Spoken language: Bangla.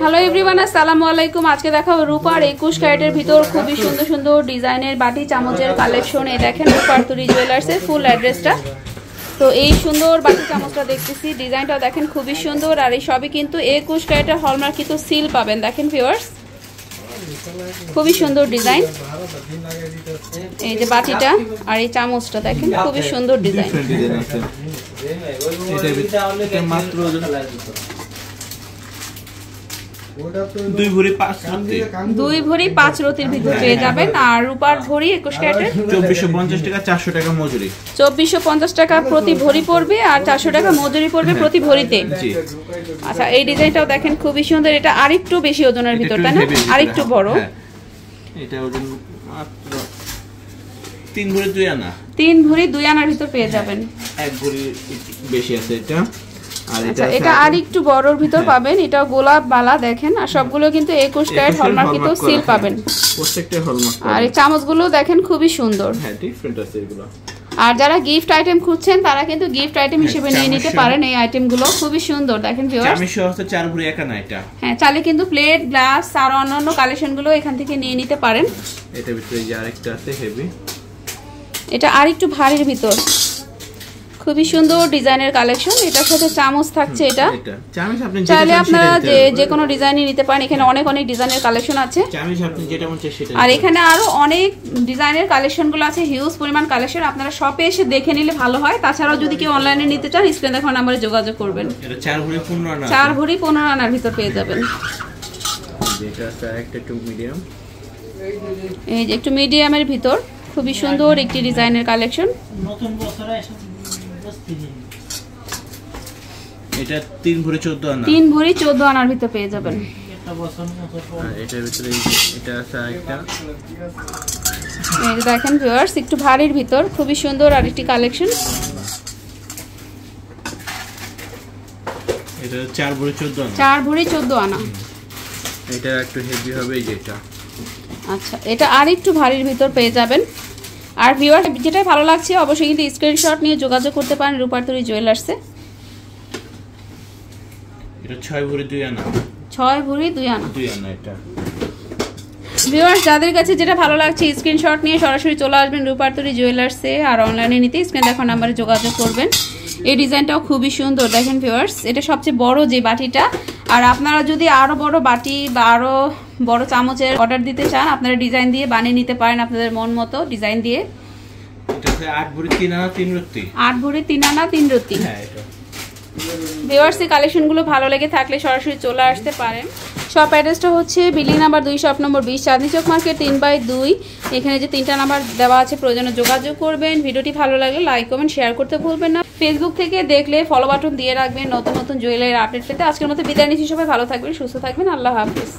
হ্যালো এভরিওয়ান, আসসালামু আলাইকুম। আজকে দেখাবো রূপার 21 ক্যারেটের ভিতর খুবই সুন্দর সুন্দর ডিজাইনের বাটি চামচের কালেকশন। এই দেখেন রূপারতুরি জুয়েলার্সের ফুল অ্যাড্রেসটা। তো এই সুন্দর বাটি চামচটা দেখতেছি, ডিজাইনটা দেখেন খুবই সুন্দর। আর এই সবই কিন্তু 21 ক্যারেটের হলমার্কিত সিল পাবেন। দেখেন ভিউয়ার্স, খুবই সুন্দর ডিজাইন। এই যে বাটিটা আর এই চামচটা দেখেন খুবই সুন্দর ডিজাইন। দুই ভরি 5 রতির ভিতর পেয়ে যাবেন। আর রূপার ভরি 21 ক্যারেটের 2450 টাকা, 400 টাকা মজুরি। 2450 টাকা প্রতি ভরি পড়বে আর 400 টাকা মজুরি পড়বে প্রতি ভরিতে। আচ্ছা, এই ডিজাইনটাও দেখেন খুবই সুন্দর। এটা আরেকটু বেশি ওজনের ভিতর, তাই না? আরেকটু বড়। এটা ওজন মাত্র 3 ভরি 2 আনা। 3 ভরি 2 আনার ভিতর পেয়ে যাবেন। 1 ভরি বেশি আছে এটা। আর এটা আরেকটু বড়র ভিতর পাবেন। এটা গোলাপ বালা দেখেন। আর সবগুলো কিন্তু 21 ক্যারেট হলমার্কিত সিল পাবেন। প্রত্যেকটা হলমার্ক। আর এই চামচগুলো দেখেন খুবই সুন্দর। হ্যাঁ, ডিফারেন্ট আছে এগুলো। আর যারা গিফট আইটেম খুঁজছেন তারা কিন্তু গিফট আইটেম হিসেবে নিয়ে নিতে পারেন। এই আইটেমগুলো খুবই সুন্দর দেখেন ভিউয়ার্স। চামচ সহ 4 ভরি 1 আনা এটা। হ্যাঁ, চাইলে কিন্তু প্লেট, গ্লাস আর অন্যান্য কালেকশনগুলো এখান থেকে নিয়ে নিতে পারেন। এটা ভিতরে যে আরেকটা আছে হেভি। এটা আরেকটু ভারীর ভিতর, খুবই সুন্দর ডিজাইনের কালেকশন। এটার সাথে চামচ থাকছে। এটা চামচ আপনি চাইলে আপনারা যে কোনো ডিজাইনই নিতে পারেন। এখানে অনেক অনেক ডিজাইনের কালেকশন আছে। চামচ আপনি যেটা মন চায় সেটা। আর এখানে আরো অনেক ডিজাইনের কালেকশনগুলো আছে, হিউজ পরিমাণ কালেকশন। আপনারা শপে এসে দেখে নিলে ভালো হয়। তাছাড়াও যদি কেউ অনলাইনে নিতে চান স্ক্রিনে দেখানো নম্বরে যোগাযোগ করবেন। এটা 4 ভরি 15 আনা। 4 ভরি 15 আনার ভিতর পেয়ে যাবেন। যেটা আছে একটা একটু মিডিয়াম। এই যে একটু মিডিয়ামের ভিতর খুবই সুন্দর একটি ডিজাইনের কালেকশন। নতুন বছরে এটা 3 ভরি 14 আনা। 3 ভরি 14 আনার ভিতর পেয়ে যাবেন। এটার ভিতরে এটা আছে আরেকটা। এই যে দেখেন ভিউয়ার্স, একটু ভারীর ভিতর খুবই সুন্দর আরেকটি কালেকশন। এটা 4 ভরি 14 আনা। 4 ভরি 14 আনা। এটা একটু হেভি হবে এই যেটা। আচ্ছা, এটা আরেকটু ভারীর ভিতর পেয়ে যাবেন। আর ভিউয়ার্স, যেটা ভালো লাগছে অবশ্যই কিন্তু স্ক্রিনশট নিয়ে যোগাযোগ করতে পারেন রূপারতুরি জুয়েলার্সে। এটা 6 ভরি 2 আনা। 6 ভরি 2 আনা। 2 আনা এটা। ভিউয়ার্স, যাদের কাছে যেটা ভালো লাগছে স্ক্রিনশট নিয়ে সরাসরি চলে আসবেন রূপারতুরি জুয়েলার্সে। আর অনলাইনে নিতে স্ক্রিনে দেখানো নম্বরে যোগাযোগ করবেন। এই ডিজাইনটাও খুবই সুন্দর দেখেন ভিউয়ার্স। এটা সবচেয়ে বড় যে বাটিটা। আর আপনারা যদি আরো বড় বাটি বা আরো বড় চামচের অর্ডার দিতে চান, আপনারা ডিজাইন দিয়ে বানিয়ে নিতে পারেন আপনাদের মন মতো ডিজাইন দিয়ে। এটা 8 ভরি 3 আনা 3 রতি। 8 ভরি 3 আনা 3 রতি। হ্যাঁ, এটা ভিউয়ার্স, এই কালেকশনগুলো ভালো লেগে থাকলে সরাসরি চলে আসতে পারেন। শপ অ্যাড্রেসটা হচ্ছে বিল্ডিং নাম্বার 2, শপ নম্বর 20, চাঁদনী চক মার্কেট 3/2। এখানে যে 3টা নাম্বার দেওয়া আছে, প্রয়োজনে যোগাযোগ করবেন। ভিডিওটি ভালো লাগলে লাইক কমেন্ট শেয়ার করতে ভুলবেন না। ফেসবুক থেকে দেখলে ফলো বাটন দিয়ে রাখবেন নতুন নতুন জুয়েলারির আপডেট পেতে। আজকের মতো বিদায় নিচ্ছি। সবাই ভালো থাকবেন, সুস্থ থাকবেন। আল্লাহ হাফেজ।